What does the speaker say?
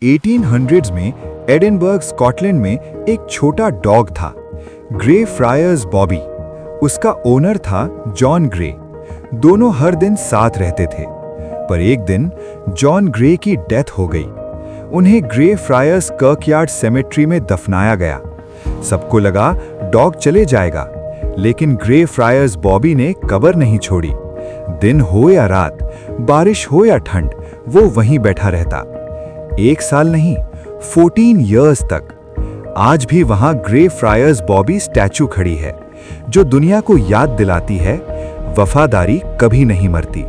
1800s में Edinburgh Scotland में एक छोटा डॉग था, ग्रे फ्रायर्स बॉबी। उसका ओनर था जॉन ग्रे। दोनों हर दिन साथ रहते थे, पर एक दिन जॉन ग्रे की डेथ हो गई। उन्हें ग्रे फ्रायर्स कर्कयार्ड सेमेट्री में दफनाया गया। सबको लगा डॉग चले जाएगा, लेकिन ग्रे फ्रायर्स बॉबी ने कब्र नहीं छोड़ी। दिन हो या रात, बारिश हो या ठंड, वो वहीं बैठा रहता। 1 साल नहीं, 14 इयर्स तक। आज भी वहां ग्रे फ्रायर्स बॉबी स्टैचू खड़ी है, जो दुनिया को याद दिलाती है, वफादारी कभी नहीं मरती।